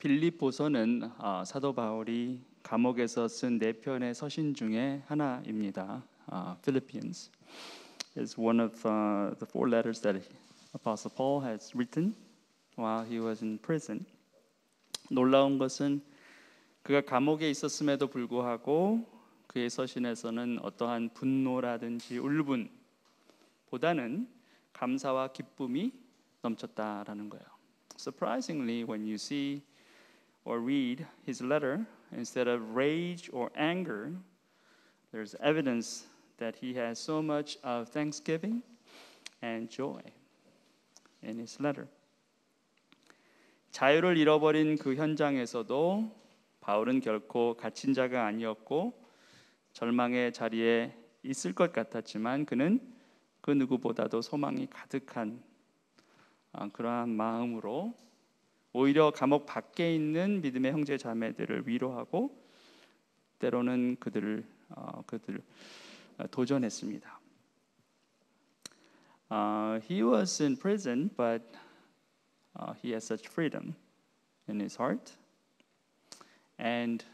빌립보서는 사도 바울이 감옥에서 쓴 4편의 서신 중에 하나입니다. Philippians is one of the 4 letters that Apostle Paul has written while he was in prison. 놀라운 것은 그가 감옥에 있었음에도 불구하고 그의 서신에서는 어떠한 분노라든지 울분보다는 감사와 기쁨이 넘쳤다라는 거예요. Surprisingly, when you see or read his letter, instead of rage or anger, there's evidence that he has so much of thanksgiving and joy in his letter. 자유를 잃어버린 그 현장에서도 바울은 결코 갇힌 자가 아니었고 절망의 자리에 있을 것 같았지만 그는 그 누구보다도 소망이 가득한 그러한 마음으로 오히려 감옥 밖에 있는 믿음의 형제 자매들을 위로하고 때로는 그들을 도전했습니다. He was in prison, but he has such freedom in his heart. And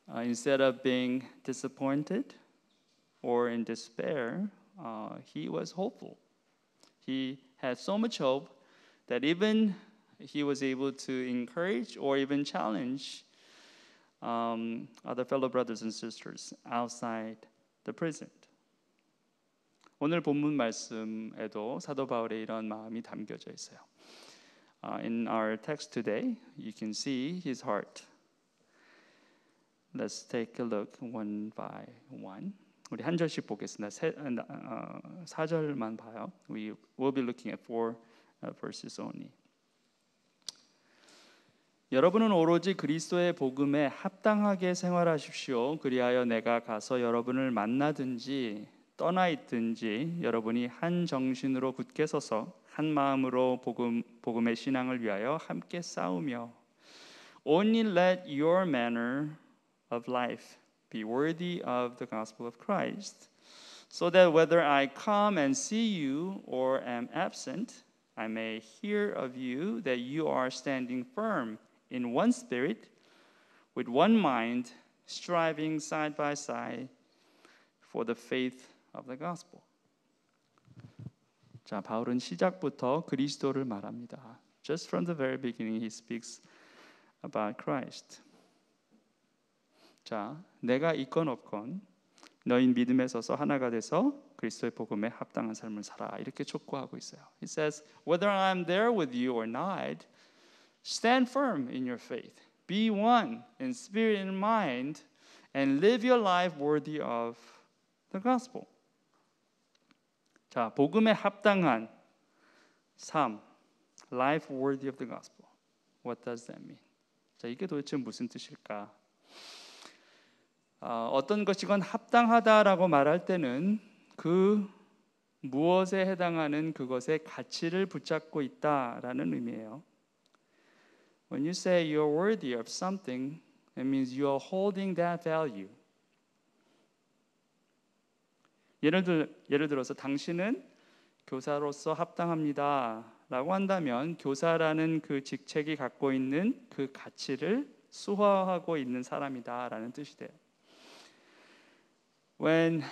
instead of being disappointed or in despair, he was hopeful. He had so much hope that even he was able to encourage or even challenge other fellow brothers and sisters outside the prison. 오늘 본문 말씀에도 사도 바울의 이런 마음이 담겨져 있어요. In our text today, you can see his heart. Let's take a look one by one. 우리 한 절씩 보겠습니다. 4절만 봐요. We will be looking at 4 verses only. 여러분은 오로지 그리스도의 복음에 합당하게 생활하십시오. 그리하여 내가 가서 여러분을 만나든지 떠나 있든지 여러분이 한 정신으로 굳게 서서 한 마음으로 복음의 신앙을 위하여 함께 싸우며 Only let your manner of life be worthy of the gospel of Christ, so that whether I come and see you or am absent, I may hear of you that you are standing firm in one spirit, with one mind, striving side by side for the faith of the gospel. 자, 바울은 시작부터 그리스도를 말합니다. Just from the very beginning, he speaks about Christ. 자, 내가 있건 없건 너희 믿음에 서서 하나가 돼서 그리스도의 복음에 합당한 삶을 살아 이렇게 촉구하고 있어요. He says, whether I'm there with you or not, stand firm in your faith. Be one in spirit and mind, and live your life worthy of the gospel. 자, 복음에 합당한 삶, life worthy of the gospel. What does that mean? 자, 이게 도대체 무슨 뜻일까? 어떤 것이건 합당하다라고 말할 때는 그 무엇에 해당하는 그것의 가치를 붙잡고 있다라는 의미예요. When you say you're worthy of something, it means you are holding that value. 예를 들어서 당신은 교사로서 합당합니다라고 한다면 교사라는 그 직책이 갖고 있는 그 가치를 수호하고 있는 사람이다라는 뜻이 돼요. When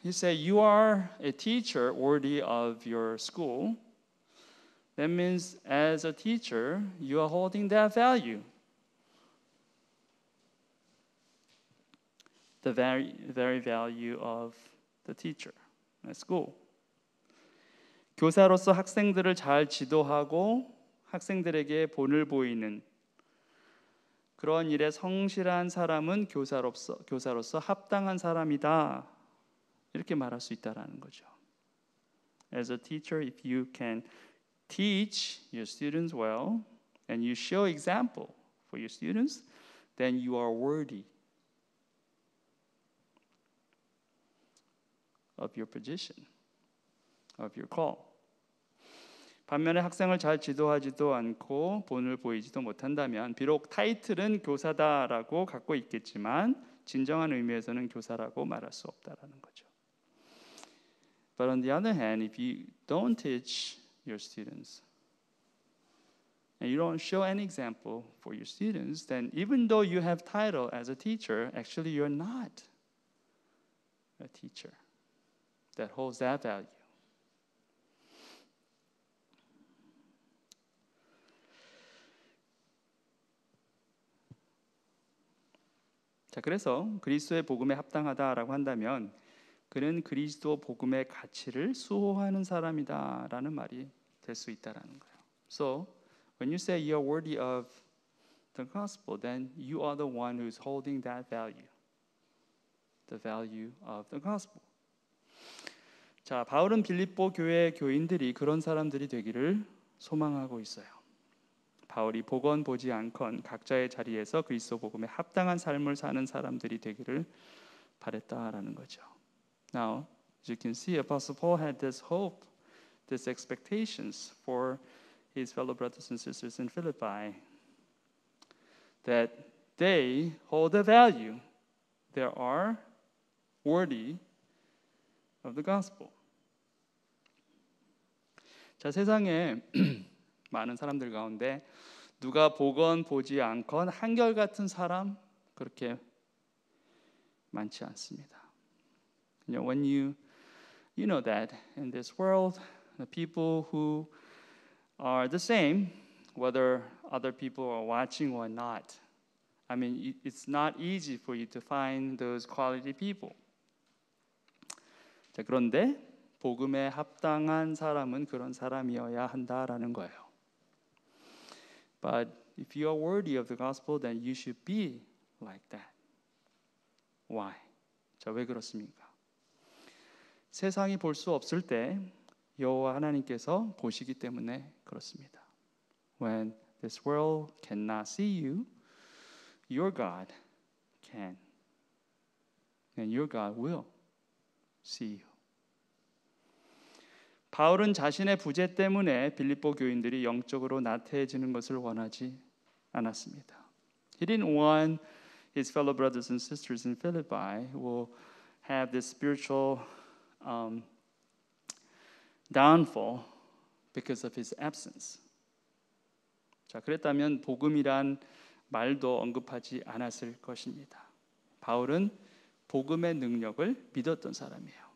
you say you are a teacher worthy of your school, that means as a teacher, you are holding that value. The very value of the teacher at school. 교사로서 학생들을 잘 지도하고 학생들에게 본을 보이는 그런 일에 성실한 사람은 교사로서 합당한 사람이다. 이렇게 말할 수 있다라는 거죠. As a teacher, if you can teach your students well and you show example for your students, then you are worthy of your position, of your call. 반면에 학생을 잘 지도하지도 않고 본을 보이지도 못한다면 비록 타이틀은 교사다라고 갖고 있겠지만 진정한 의미에서는 교사라고 말할 수 없다라는 거죠. But on the other hand, if you don't teach your students and you don't show any example for your students, then even though you have title as a teacher, actually you're not a teacher that holds that value. 자, 그래서 그리스도의 복음에 합당하다라고 한다면 그는 그리스도 복음의 가치를 수호하는 사람이다라는 말이 될 수 있다라는 거예요. So, when you say you're worthy of the gospel, then you are the one who's holding that value. The value of the gospel. 자, 바울은 빌립보 교회 교인들이 그런 사람들이 되기를 소망하고 있어요. 바울이 보건 보지 않건 각자의 자리에서 그리스도 복음에 합당한 삶을 사는 사람들이 되기를 바랬다라는 거죠. Now, as you can see, Apostle Paul had this hope, these expectations for his fellow brothers and sisters in Philippi, that they hold a value, they are worthy of the gospel. 자, 세상에 많은 사람들 가운데 누가 보건 보지 않건 한결같은 사람 그렇게 많지 않습니다. When you know that in this world, the people who are the same, whether other people are watching or not, I mean, it's not easy for you to find those quality people. 자, 그런데 복음에 합당한 사람은 그런 사람이어야 한다라는 거예요. But if you are worthy of the gospel, then you should be like that. Why? 자, 왜 그렇습니까? 세상이 볼 수 없을 때 여호와 하나님께서 보시기 때문에 그렇습니다. When this world cannot see you, your God can. And your God will see you. 바울은 자신의 부재 때문에 빌립보 교인들이 영적으로 나태해지는 것을 원하지 않았습니다. He didn't want his fellow brothers and sisters in Philippi will have this spiritual downfall because of his absence. 자, 그랬다면 복음이란 말도 언급하지 않았을 것입니다. 바울은 복음의 능력을 믿었던 사람이에요.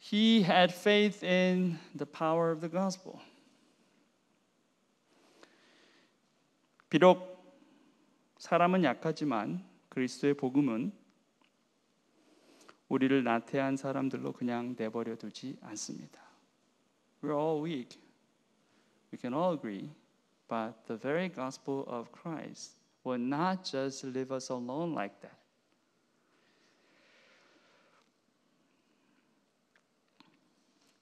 He had faith in the power of the gospel. 비록 사람은 약하지만 그리스도의 복음은 우리를 나태한 사람들로 그냥 내버려 두지 않습니다. We're all weak. We can all agree. But the very gospel of Christ will not just leave us alone like that.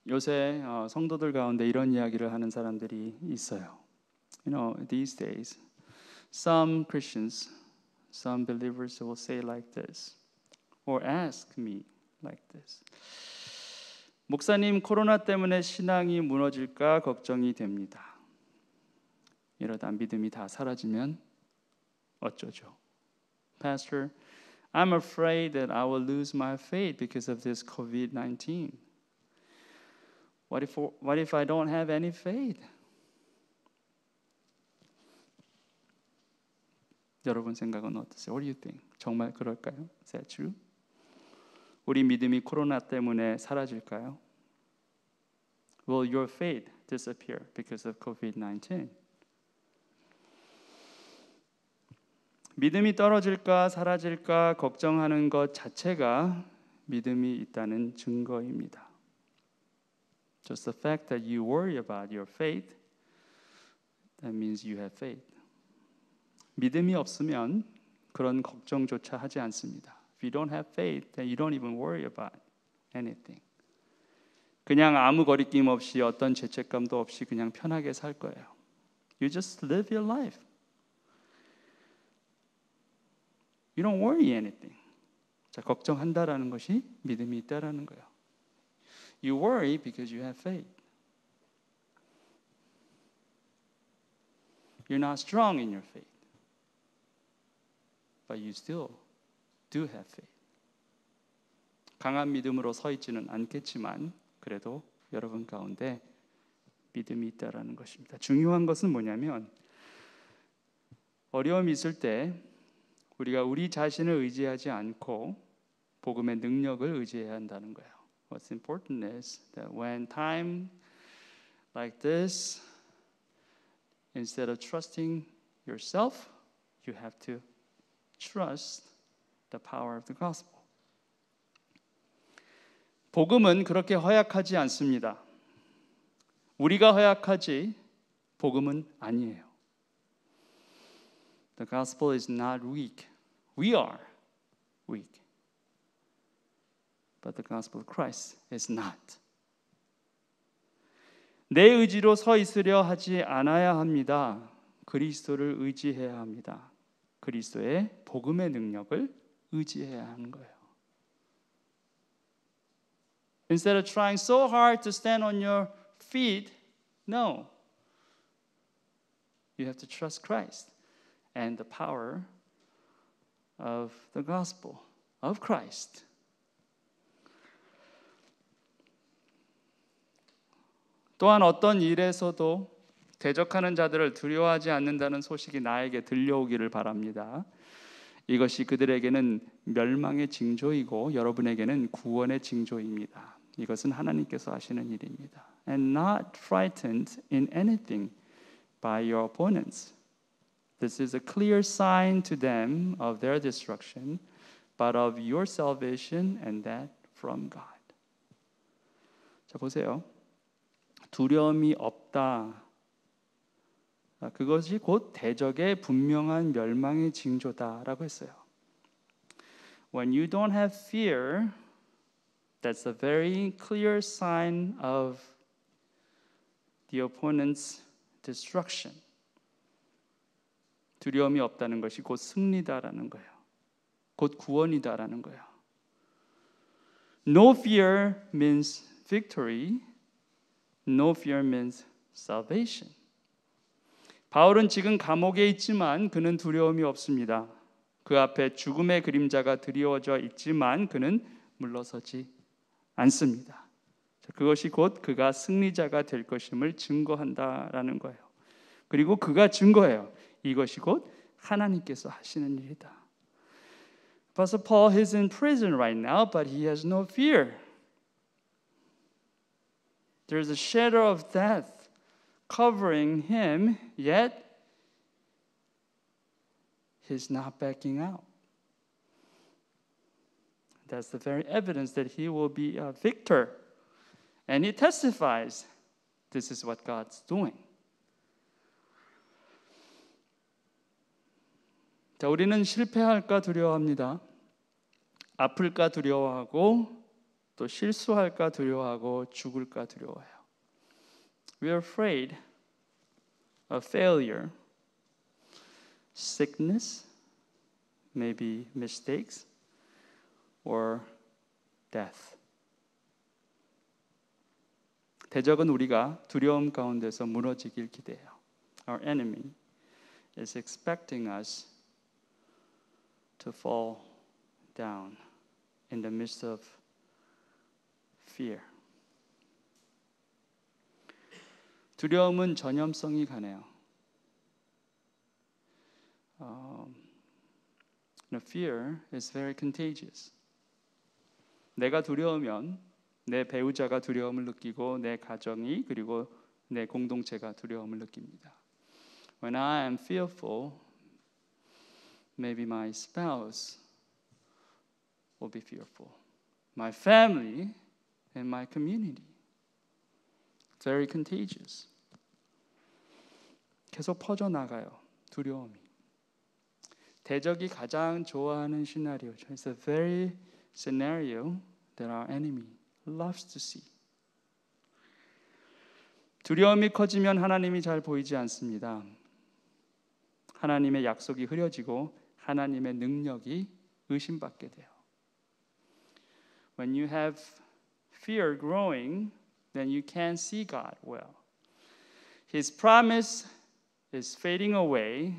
요새 성도들 가운데 이런 이야기를 하는 사람들이 있어요. You know, these days, some Christians, some believers will say like this, or ask me like this. 목사님, 코로나 때문에 신앙이 무너질까 걱정이 됩니다. 이러다 믿음이 다 사라지면 어쩌죠? Pastor, I'm afraid that I will lose my faith because of this COVID-19. What if I don't have any faith? 여러분 생각은 어떠세요? What do you think? 정말 그럴까요? Is that true? 우리 믿음이 코로나 때문에 사라질까요? Will your faith disappear because of COVID-19? 믿음이 떨어질까 사라질까 걱정하는 것 자체가 믿음이 있다는 증거입니다. Just the fact that you worry about your faith, that means you have faith. 믿음이 없으면 그런 걱정조차 하지 않습니다. If you don't have faith, then you don't even worry about anything. 그냥 아무 거리낌 없이 어떤 죄책감도 없이 그냥 편하게 살 거예요. You just live your life. You don't worry anything. 자, 걱정한다라는 것이 믿음이 있다라는 거예요. You worry because you have faith. You're not strong in your faith. But you still do have faith. 강한 믿음으로 서 있지는 않겠지만 그래도 여러분 가운데 믿음이 있다라는 것입니다. 중요한 것은 뭐냐면 어려움이 있을 때 우리가 우리 자신을 의지하지 않고 복음의 능력을 의지해야 한다는 거예요. What's important is that when time like this, instead of trusting yourself, you have to trust the power of the gospel. 복음은 그렇게 허약하지 않습니다. 우리가 허약하지 복음은 아니에요. The gospel is not weak. We are weak. But the gospel of Christ is not. 내 의지로 서 있으려 하지 않아야 합니다. 그리스도를 의지해야 합니다. 그리스도의 복음의 능력을 의지해야 하는 거예요. Instead of trying so hard to stand on your feet, no. You have to trust Christ and the power of the gospel of Christ. 또한 어떤 일에서도 대적하는 자들을 두려워하지 않는다는 소식이 나에게 들려오기를 바랍니다. 이것이 그들에게는 멸망의 징조이고 여러분에게는 구원의 징조입니다. 이것은 하나님께서 하시는 일입니다. And not frightened in anything by your opponents. This is a clear sign to them of their destruction, but of your salvation and that from God. 자, 보세요. 두려움이 없다. 그것이 곧 대적의 분명한 멸망의 징조다라고 했어요. When you don't have fear, that's a very clear sign of the opponent's destruction. 두려움이 없다는 것이 곧 승리다라는 거예요. 곧 구원이다라는 거예요. No fear means victory. No fear means salvation. 바울은 지금 감옥에 있지만 그는 두려움이 없습니다. 그 앞에 죽음의 그림자가 드리워져 있지만 그는 물러서지 않습니다. 그것이 곧 그가 승리자가 될 것임을 증거한다라는 거예요. 그리고 그가 증거해요. 이것이 곧 하나님께서 하시는 일이다. Apostle Paul is in prison right now, but he has no fear. There's a shadow of death covering him, yet he's not backing out. That's the very evidence that he will be a victor. And he testifies, this is what God's doing. 자, 우리는 실패할까 두려워합니다. 아플까 두려워하고 또 실수할까 두려워하고 죽을까 두려워해요. We are afraid of failure, sickness, maybe mistakes, or death. 대적은 우리가 두려움 가운데서 무너지길 기대해요. Our enemy is expecting us to fall down in the midst of fear. 두려움은 전염성이 강해요. Fear is very contagious. 내가 두려우면 내 배우자가 두려움을 느끼고 내 가정이 그리고 내 공동체가 두려움을 느낍니다. When I am fearful, maybe my spouse will be fearful. My family and my community. It's very contagious. 계속 퍼져나가요. 두려움이. 대적이 가장 좋아하는 시나리오죠. It's a very scenario that our enemy loves to see. 두려움이 커지면 하나님이 잘 보이지 않습니다. 하나님의 약속이 흐려지고 하나님의 능력이 의심받게 돼요. When you have fear growing, then you can't see God well. His promise is fading away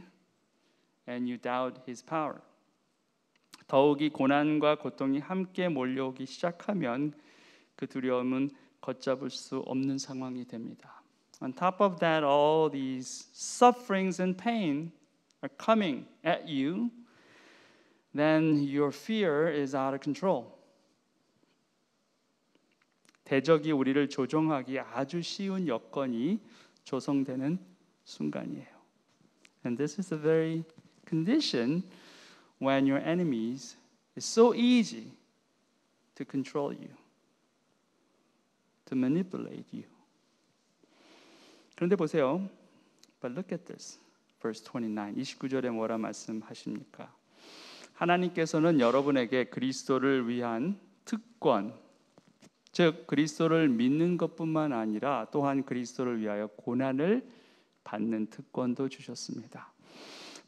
and you doubt His power. 더욱이 고난과 고통이 함께 몰려오기 시작하면 그 두려움은 걷잡을 수 없는 상황이 됩니다. On top of that, all these sufferings and pain are coming at you, then your fear is out of control. 대적이 우리를 조종하기 아주 쉬운 여건이 조성되는 순간이에요. And this is the very condition when your enemies is so easy to control you, to manipulate you. 그런데 보세요. But look at this. Verse 29. 29절에 뭐라 말씀하십니까? 하나님께서는 여러분에게 그리스도를 위한 특권, 즉 그리스도를 믿는 것뿐만 아니라 또한 그리스도를 위하여 고난을 받는 특권도 주셨습니다.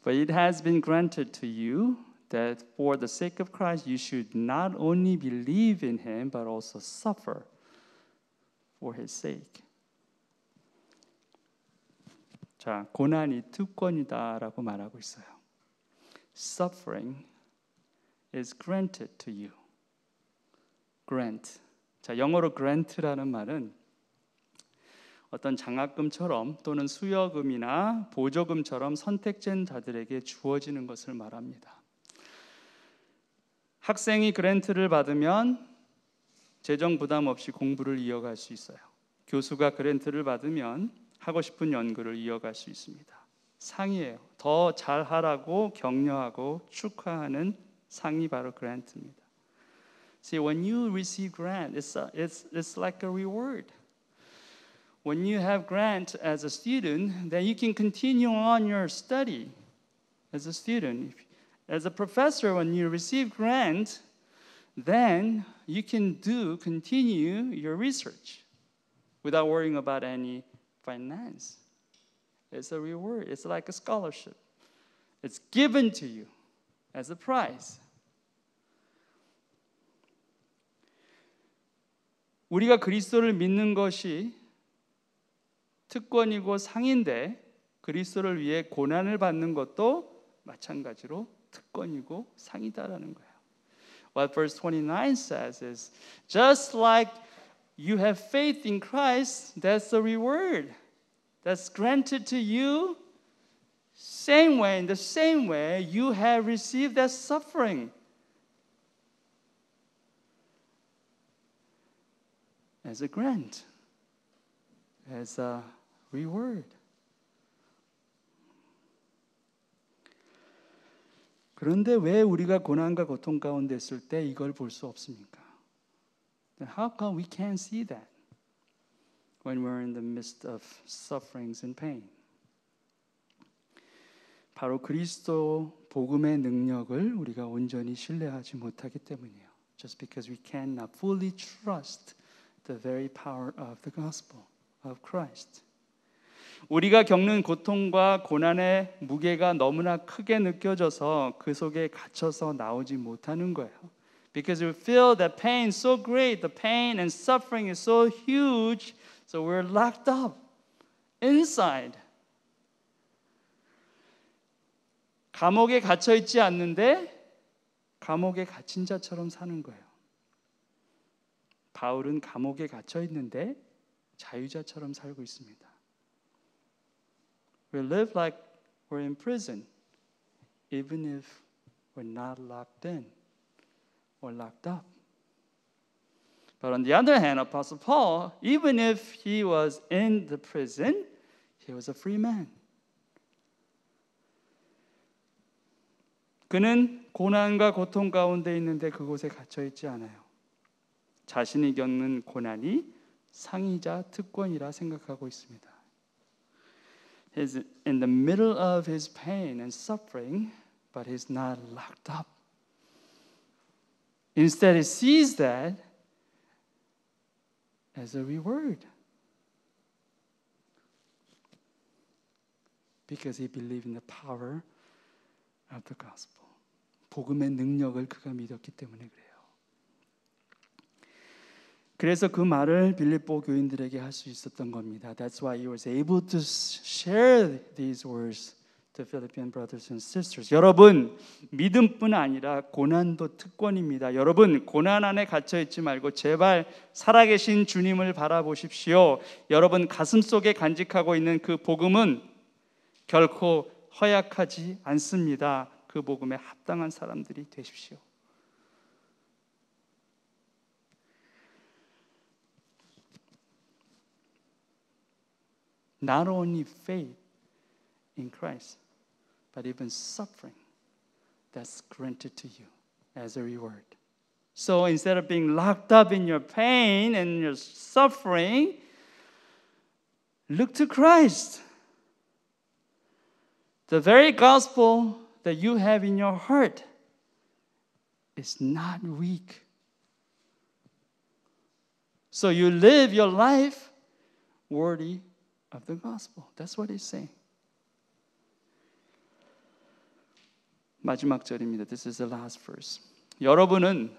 But it has been granted to you that for the sake of Christ you should not only believe in him but also suffer for his sake. 자, 고난이 특권이다라고 말하고 있어요. Suffering is granted to you. Grant. 자, 영어로 grant라는 말은 어떤 장학금처럼 또는 수여금이나 보조금처럼 선택된 자들에게 주어지는 것을 말합니다. 학생이 그랜트를 받으면 재정 부담 없이 공부를 이어갈 수 있어요. 교수가 그랜트를 받으면 하고 싶은 연구를 이어갈 수 있습니다. 상이에요. 더 잘하라고 격려하고 축하하는 상이 바로 그랜트입니다. See, when you receive grant, it's like a reward. When you have grant as a student, then you can continue on your study as a student. As a professor, when you receive grant, then you can continue your research without worrying about any finance. It's a reward. It's like a scholarship. It's given to you as a prize. 우리가 그리스도를 믿는 것이 특권이고 상인데 그리스도를 위해 고난을 받는 것도 마찬가지로 특권이고 상이다라는 거예요. What verse 29 says is just like you have faith in Christ, that's the reward that's granted to you. Same way, in the same way, you have received that suffering as a grant, as a reward. 그런데 왜 우리가 고난과 고통 가운데 있을 때 이걸 볼 수 없습니까? How come we can't see that when we're in the midst of sufferings and pain? 바로 그리스도 복음의 능력을 우리가 온전히 신뢰하지 못하기 때문이에요. Just because we cannot fully trust the very power of the gospel of Christ. 우리가 겪는 고통과 고난의 무게가 너무나 크게 느껴져서 그 속에 갇혀서 나오지 못하는 거예요. Because we feel that pain so great, the pain and suffering is so huge, so we're locked up inside. 감옥에 갇혀 있지 않는데 감옥에 갇힌 자처럼 사는 거예요. 바울은 감옥에 갇혀 있는데 자유자처럼 살고 있습니다. We live like we're in prison, even if we're not locked in or locked up. But on the other hand, Apostle Paul, even if he was in the prison, he was a free man. 그는 고난과 고통 가운데 있는데 그곳에 갇혀 있지 않아요. 자신이 겪는 고난이 상이자 특권이라 생각하고 있습니다. He's in the middle of his pain and suffering, but he's not locked up. Instead, he sees that as a reward because he believed in the power of the gospel. 복음의 능력을 그가 믿었기 때문에 그래요. 그래서 그 말을 빌립보 교인들에게 할 수 있었던 겁니다. That's why he was able to share these words the Philippian brothers and sisters. 여러분, 믿음뿐 아니라 고난도 특권입니다. 여러분, 고난 안에 갇혀 있지 말고 제발 살아계신 주님을 바라보십시오. 여러분 가슴속에 간직하고 있는 그 복음은 결코 허약하지 않습니다. 그 복음에 합당한 사람들이 되십시오. Not only faith in Christ, but even suffering that's granted to you as a reward. So instead of being locked up in your pain and your suffering, look to Christ. The very gospel that you have in your heart is not weak. So you live your life worthy of the gospel. That's what he's saying. 마지막 절입니다. This is the last verse. 여러분은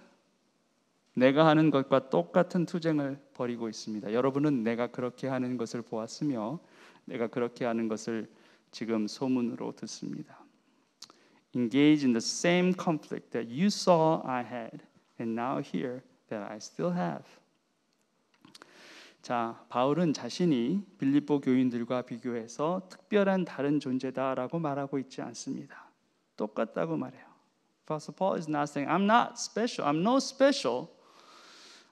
내가 하는 것과 똑같은 투쟁을 벌이고 있습니다. 여러분은 내가 그렇게 하는 것을 보았으며 내가 그렇게 하는 것을 지금 소문으로 듣습니다. Engage in the same conflict that you saw I had and now hear that I still have. 자, 바울은 자신이 빌립보 교인들과 비교해서 특별한 다른 존재다라고 말하고 있지 않습니다. 똑같다고 말해요. Apostle Paul is not saying I'm not special. I'm no special.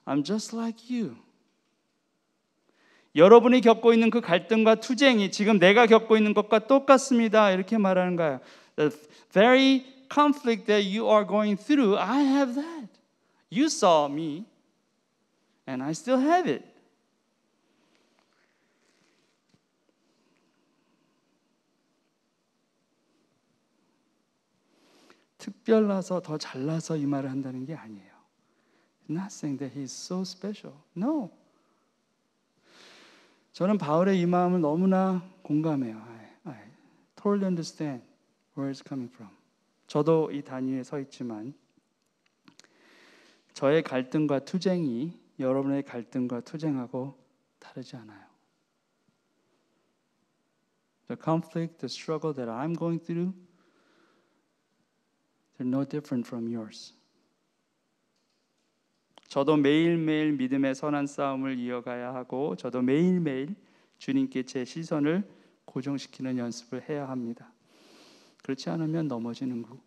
I'm just like you. 여러분이 겪고 있는 그 갈등과 투쟁이 지금 내가 겪고 있는 것과 똑같습니다. 이렇게 말하는 거예요. The very conflict that you are going through, I have that. You saw me and I still have it. 특별나서 더 잘나서 이 말을 한다는 게 아니에요. Not saying that he is so special. No. 저는 바울의 이 마음을 너무나 공감해요. I totally understand where it's coming from. 저도 이 단위에 서 있지만 저의 갈등과 투쟁이 여러분의 갈등과 투쟁하고 다르지 않아요. The conflict, the struggle that I'm going through, they're no different from yours. 저도 매일매일 믿음의 선한 싸움을 이어가야 하고 저도 매일매일 주님께 제 시선을 고정시키는 연습을 해야 합니다. 그렇지 않으면 넘어지는 거,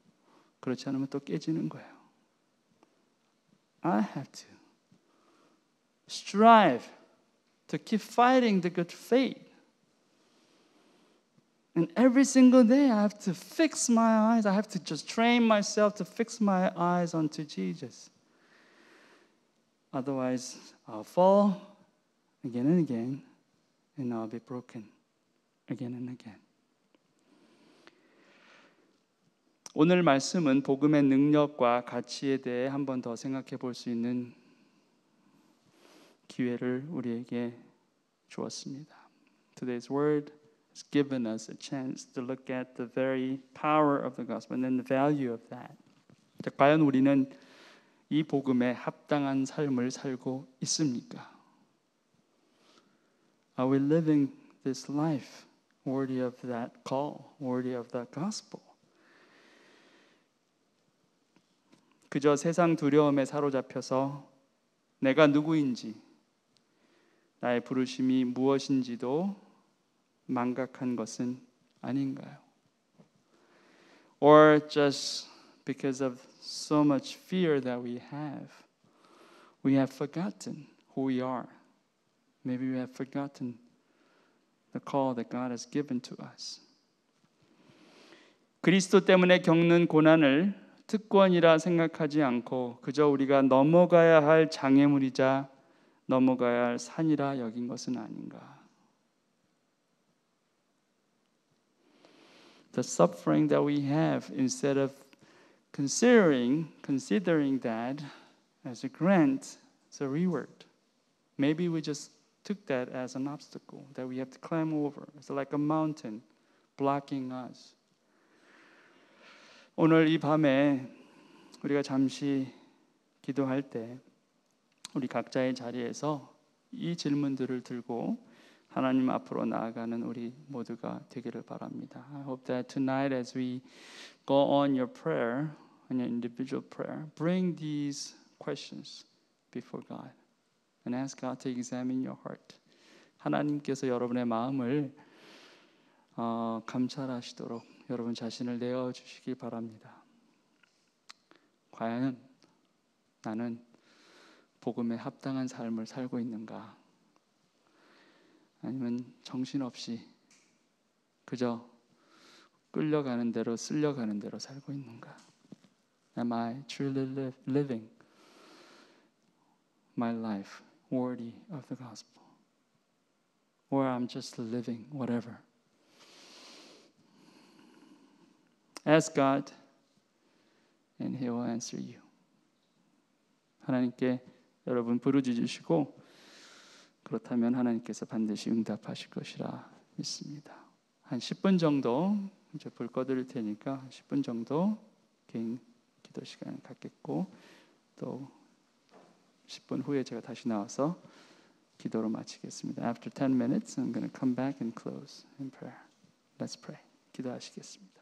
그렇지 않으면 또 깨지는 거예요. I have to strive to keep fighting the good faith. And every single day I have to fix my eyes. I have to just train myself to fix my eyes onto Jesus. Otherwise, I'll fall again and again, and I'll be broken again and again. 오늘 말씀은 복음의 능력과 가치에 대해 한 번 더 생각해 볼 수 있는 기회를 우리에게 주었습니다. Today's word has given us a chance to look at the very power of the gospel and the value of that. 과연 우리는 이 복음에 합당한 삶을 살고 있습니까? Are we living this life worthy of that call, worthy of that gospel? 그저 세상 두려움에 사로잡혀서 내가 누구인지, 나의 부르심이 무엇인지도 망각한 것은 아닌가요? Or just because of so much fear that we have forgotten who we are. Maybe we have forgotten the call that God has given to us. 그리스도 때문에 겪는 고난을 특권이라 생각하지 않고 그저 우리가 넘어가야 할 장애물이자 넘어가야 할 산이라 여긴 것은 아닌가. The suffering that we have, instead of considering that as a grant, as a reward. Maybe we just took that as an obstacle that we have to climb over. It's like a mountain blocking us. 오늘 이 밤에 우리가 잠시 기도할 때 우리 각자의 자리에서 이 질문들을 들고 하나님 앞으로 나아가는 우리 모두가 되기를 바랍니다. I hope that tonight as we go on your prayer, on your individual prayer, bring these questions before God and ask God to examine your heart. 하나님께서 여러분의 마음을 감찰하시도록 여러분 자신을 내어주시기 바랍니다. 과연 나는 복음에 합당한 삶을 살고 있는가? 아니면 정신없이 그저 끌려가는 대로 쓸려가는 대로 살고 있는가? Am I truly living my life worthy of the gospel? Or I'm just living whatever? Ask God and He will answer you. 하나님께 여러분 부르짖으시고 그렇다면 하나님께서 반드시 응답하실 것이라 믿습니다. 한 10분 정도 이제 불 꺼드릴 테니까 10분 정도 개인 기도 시간을 갖겠고 또 10분 후에 제가 다시 나와서 기도로 마치겠습니다. After 10 minutes, I'm going to come back and close in prayer. Let's pray. 기도하시겠습니다.